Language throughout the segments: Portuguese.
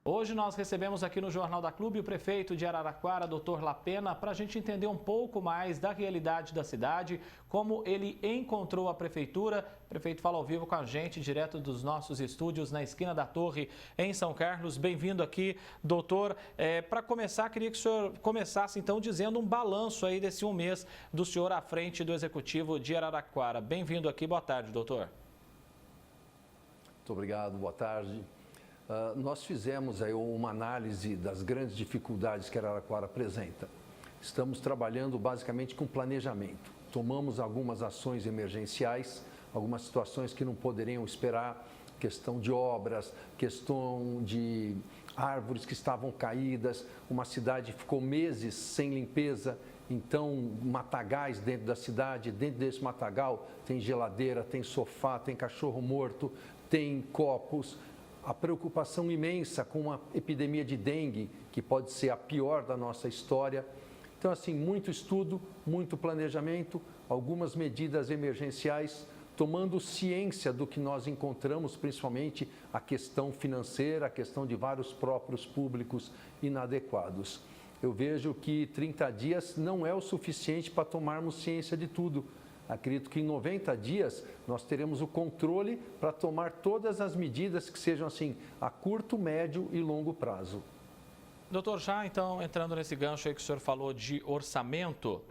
Hoje nós recebemos aqui no Jornal da Clube o prefeito de Araraquara, Dr. Lapena, para a gente entender um pouco mais da realidade da cidade, como ele encontrou a prefeitura. O prefeito fala ao vivo com a gente, direto dos nossos estúdios na esquina da Torre, em São Carlos. Bem-vindo aqui, doutor. Para começar, queria que o senhor começasse então dizendo um balanço aí desse um mês do senhor à frente do Executivo de Araraquara. Bem-vindo aqui, boa tarde, doutor. Muito obrigado, boa tarde. Nós fizemos aí uma análise das grandes dificuldades que Araraquara apresenta. Estamos trabalhando basicamente com planejamento. Tomamos algumas ações emergenciais, algumas situações que não poderiam esperar, questão de obras, questão de árvores que estavam caídas, uma cidade que ficou meses sem limpeza, então matagais dentro da cidade, dentro desse matagal tem geladeira, tem sofá, tem cachorro morto, tem copos. A preocupação imensa com uma epidemia de dengue, que pode ser a pior da nossa história. Então, assim, muito estudo, muito planejamento, algumas medidas emergenciais, tomando ciência do que nós encontramos, principalmente a questão financeira, a questão de vários próprios públicos inadequados. Eu vejo que 30 dias não é o suficiente para tomarmos ciência de tudo. Acredito que em 90 dias nós teremos o controle para tomar todas as medidas que sejam assim a curto, médio e longo prazo. Doutor, já então entrando nesse gancho aí que o senhor falou de orçamento,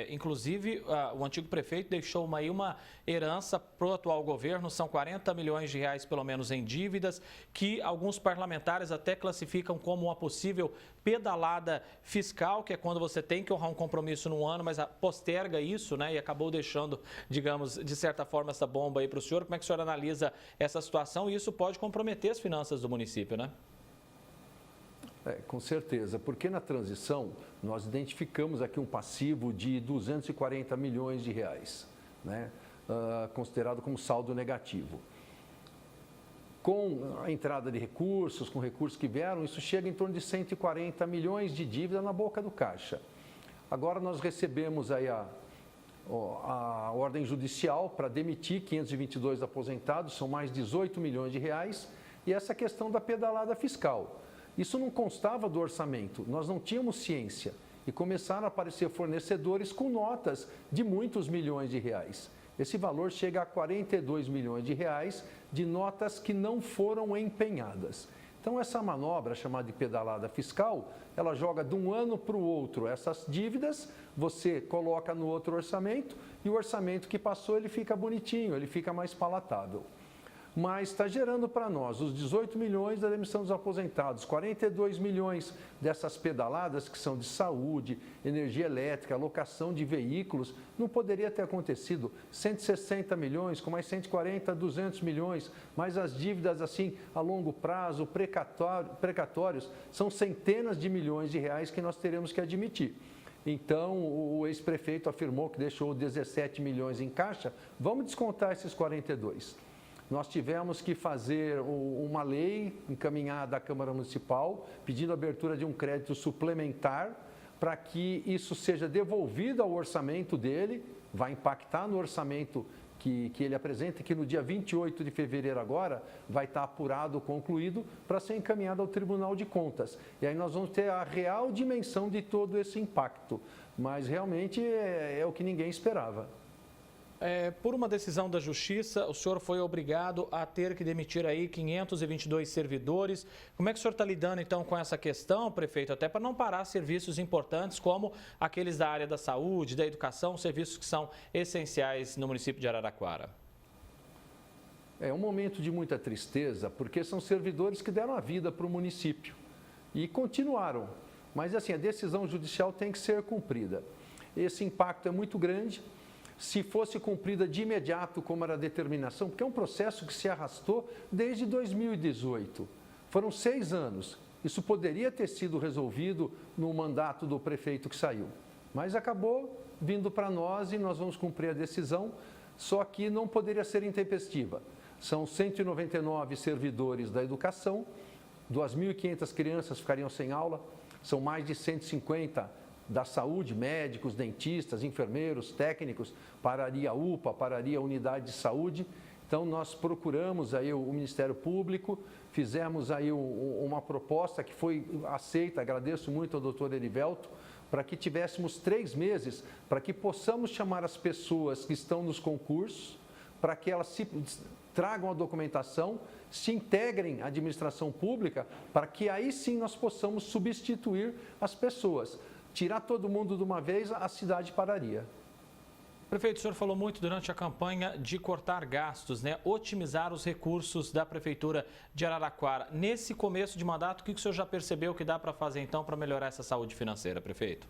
inclusive o antigo prefeito deixou uma herança para o atual governo, são 40 milhões de reais pelo menos em dívidas, que alguns parlamentares até classificam como uma possível pedalada fiscal, que é quando você tem que honrar um compromisso num ano, mas posterga isso, né, e acabou deixando, digamos, de certa forma essa bomba aí para o senhor. Como é que o senhor analisa essa situação? E isso pode comprometer as finanças do município, né? Com certeza, porque na transição nós identificamos aqui um passivo de 240 milhões de reais, né? Considerado como saldo negativo. Com a entrada de recursos, com recursos que vieram, isso chega em torno de 140 milhões de dívida na boca do caixa. Agora nós recebemos aí a ordem judicial para demitir 522 aposentados, são mais 18 milhões de reais, e essa questão da pedalada fiscal. Isso não constava do orçamento, nós não tínhamos ciência e começaram a aparecer fornecedores com notas de muitos milhões de reais. Esse valor chega a 42 milhões de reais de notas que não foram empenhadas. Então essa manobra chamada de pedalada fiscal, ela joga de um ano para o outro essas dívidas, você coloca no outro orçamento e o orçamento que passou ele fica bonitinho, ele fica mais palatável. Mas está gerando para nós os 18 milhões da demissão dos aposentados, 42 milhões dessas pedaladas que são de saúde, energia elétrica, locação de veículos, não poderia ter acontecido 160 milhões, com mais 140, 200 milhões, mais as dívidas assim a longo prazo, precatórios, são centenas de milhões de reais que nós teremos que admitir. Então, o ex-prefeito afirmou que deixou 17 milhões em caixa, vamos descontar esses 42. Nós tivemos que fazer uma lei encaminhada à Câmara Municipal, pedindo a abertura de um crédito suplementar para que isso seja devolvido ao orçamento dele, vai impactar no orçamento que ele apresenta, que no dia 28 de fevereiro agora vai estar apurado, concluído, para ser encaminhado ao Tribunal de Contas. E aí nós vamos ter a real dimensão de todo esse impacto, mas realmente é o que ninguém esperava. Por uma decisão da Justiça, o senhor foi obrigado a ter que demitir aí 522 servidores. Como é que o senhor está lidando então com essa questão, prefeito? Até para não parar serviços importantes como aqueles da área da saúde, da educação, serviços que são essenciais no município de Araraquara. É um momento de muita tristeza, porque são servidores que deram a vida para o município e continuaram. Mas assim, a decisão judicial tem que ser cumprida. Esse impacto é muito grande. Se fosse cumprida de imediato, como era a determinação, porque é um processo que se arrastou desde 2018. Foram 6 anos. Isso poderia ter sido resolvido no mandato do prefeito que saiu. Mas acabou vindo para nós e nós vamos cumprir a decisão, só que não poderia ser intempestiva. São 199 servidores da educação, 2.500 crianças ficariam sem aula, são mais de 150 da saúde, médicos, dentistas, enfermeiros, técnicos, pararia UPA, pararia unidade de saúde. Então, nós procuramos aí o Ministério Público, fizemos aí uma proposta que foi aceita, agradeço muito ao doutor Erivelto, para que tivéssemos 3 meses, para que possamos chamar as pessoas que estão nos concursos, para que elas se tragam a documentação, se integrem à administração pública, para que aí sim nós possamos substituir as pessoas. Tirar todo mundo de uma vez, a cidade pararia. Prefeito, o senhor falou muito durante a campanha de cortar gastos, né? Otimizar os recursos da Prefeitura de Araraquara. Nesse começo de mandato, o que o senhor já percebeu que dá para fazer então para melhorar essa saúde financeira, prefeito?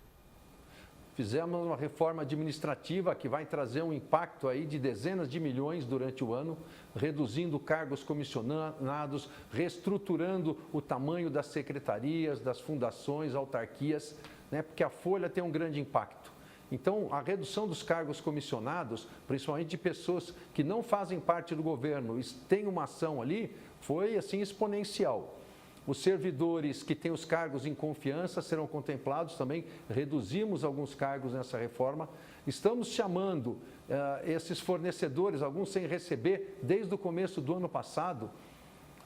Fizemos uma reforma administrativa que vai trazer um impacto aí de dezenas de milhões durante o ano, reduzindo cargos comissionados, reestruturando o tamanho das secretarias, das fundações, autarquias, né? Porque a folha tem um grande impacto. Então, a redução dos cargos comissionados, principalmente de pessoas que não fazem parte do governo e têm uma ação ali, foi assim exponencial. Os servidores que têm os cargos em confiança serão contemplados também, reduzimos alguns cargos nessa reforma. Estamos chamando esses fornecedores, alguns sem receber desde o começo do ano passado,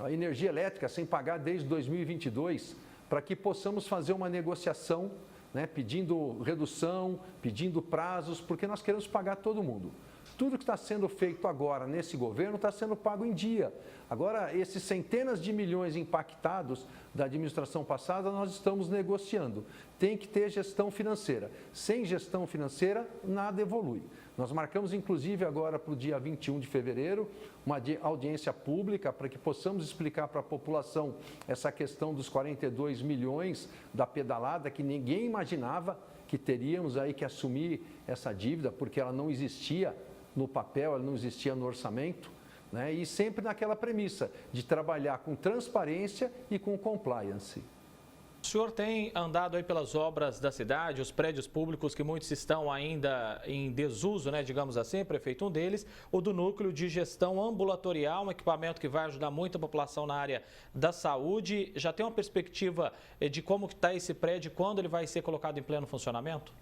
a energia elétrica sem pagar desde 2022, para que possamos fazer uma negociação, né, pedindo redução, pedindo prazos, porque nós queremos pagar todo mundo. Tudo que está sendo feito agora nesse governo está sendo pago em dia. Agora, esses centenas de milhões impactados da administração passada, nós estamos negociando. Tem que ter gestão financeira. Sem gestão financeira, nada evolui. Nós marcamos, inclusive, agora para o dia 21 de fevereiro, uma audiência pública para que possamos explicar para a população essa questão dos 42 milhões da pedalada, que ninguém imaginava que teríamos aí que assumir essa dívida, porque ela não existia no papel, ela não existia no orçamento, né? E sempre naquela premissa de trabalhar com transparência e com compliance. O senhor tem andado aí pelas obras da cidade, os prédios públicos que muitos estão ainda em desuso, né, digamos assim, prefeito, um deles, o do Núcleo de Gestão Ambulatorial, um equipamento que vai ajudar muito a população na área da saúde. Já tem uma perspectiva de como está esse prédio e quando ele vai ser colocado em pleno funcionamento?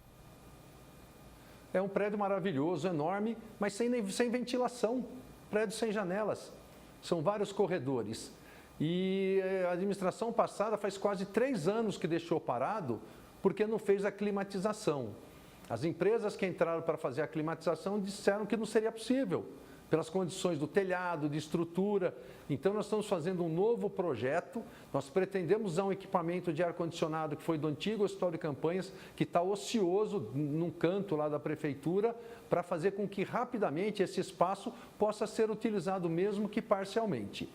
É um prédio maravilhoso, enorme, mas sem ventilação, prédio sem janelas. São vários corredores. E a administração passada faz quase 3 anos que deixou parado porque não fez a climatização. As empresas que entraram para fazer a climatização disseram que não seria possível, pelas condições do telhado, de estrutura. Então, nós estamos fazendo um novo projeto. Nós pretendemos usar um equipamento de ar-condicionado que foi do antigo Hospital de Campanhas, que está ocioso num canto lá da prefeitura, para fazer com que rapidamente esse espaço possa ser utilizado mesmo que parcialmente.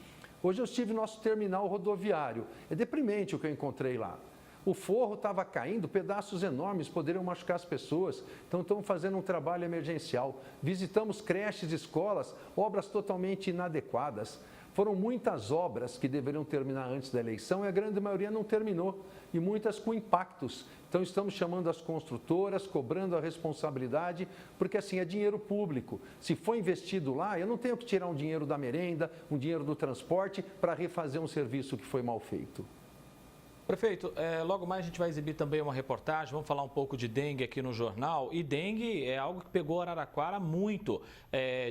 Hoje eu estive no nosso terminal rodoviário. É deprimente o que eu encontrei lá. O forro estava caindo, pedaços enormes poderiam machucar as pessoas. Então, estamos fazendo um trabalho emergencial. Visitamos creches, escolas, obras totalmente inadequadas. Foram muitas obras que deveriam terminar antes da eleição e a grande maioria não terminou. E muitas com impactos. Então, estamos chamando as construtoras, cobrando a responsabilidade, porque assim, é dinheiro público. Se for investido lá, eu não tenho que tirar um dinheiro da merenda, um dinheiro do transporte, para refazer um serviço que foi mal feito. Prefeito, logo mais a gente vai exibir também uma reportagem, vamos falar um pouco de dengue aqui no jornal. E dengue é algo que pegou Araraquara muito,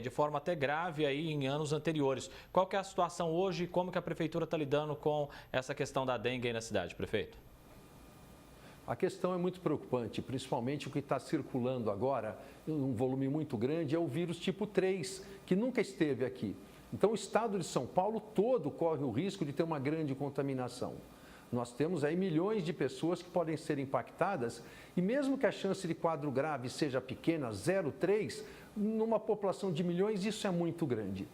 de forma até grave aí em anos anteriores. Qual que é a situação hoje e como que a Prefeitura está lidando com essa questão da dengue aí na cidade, prefeito? A questão é muito preocupante, principalmente o que está circulando agora, um volume muito grande, é o vírus tipo 3, que nunca esteve aqui. Então, o estado de São Paulo todo corre o risco de ter uma grande contaminação. Nós temos aí milhões de pessoas que podem ser impactadas e mesmo que a chance de quadro grave seja pequena, 0,3, numa população de milhões, isso é muito grande.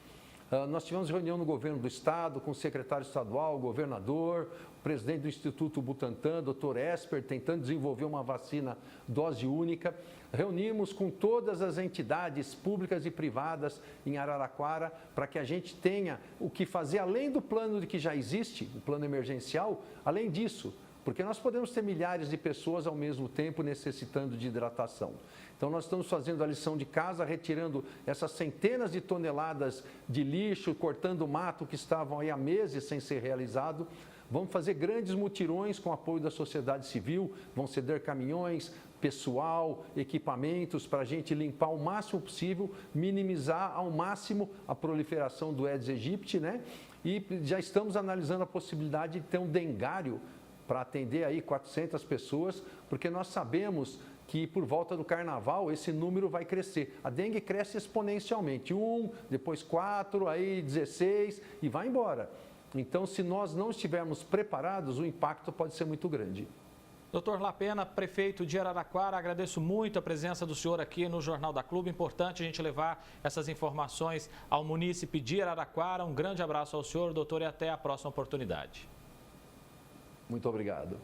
Nós tivemos reunião no governo do estado, com o secretário estadual, o governador, o presidente do Instituto Butantan, Dr. Esper, tentando desenvolver uma vacina dose única. Reunimos com todas as entidades públicas e privadas em Araraquara para que a gente tenha o que fazer além do plano que já existe, o plano emergencial, além disso, porque nós podemos ter milhares de pessoas ao mesmo tempo necessitando de hidratação. Então, nós estamos fazendo a lição de casa, retirando essas centenas de toneladas de lixo, cortando mato que estavam aí há meses sem ser realizado, Vamos fazer grandes mutirões com apoio da sociedade civil, vão ceder caminhões, pessoal, equipamentos para a gente limpar o máximo possível, minimizar ao máximo a proliferação do Aedes aegypti, né? E já estamos analisando a possibilidade de ter um dengário para atender aí 400 pessoas, porque nós sabemos que por volta do carnaval esse número vai crescer. A dengue cresce exponencialmente, 1, depois 4, aí 16 e vai embora. Então, se nós não estivermos preparados, o impacto pode ser muito grande. Doutor Lapena, prefeito de Araraquara, agradeço muito a presença do senhor aqui no Jornal da Clube. Importante a gente levar essas informações ao munícipe de Araraquara. Um grande abraço ao senhor, doutor, e até a próxima oportunidade. Muito obrigado.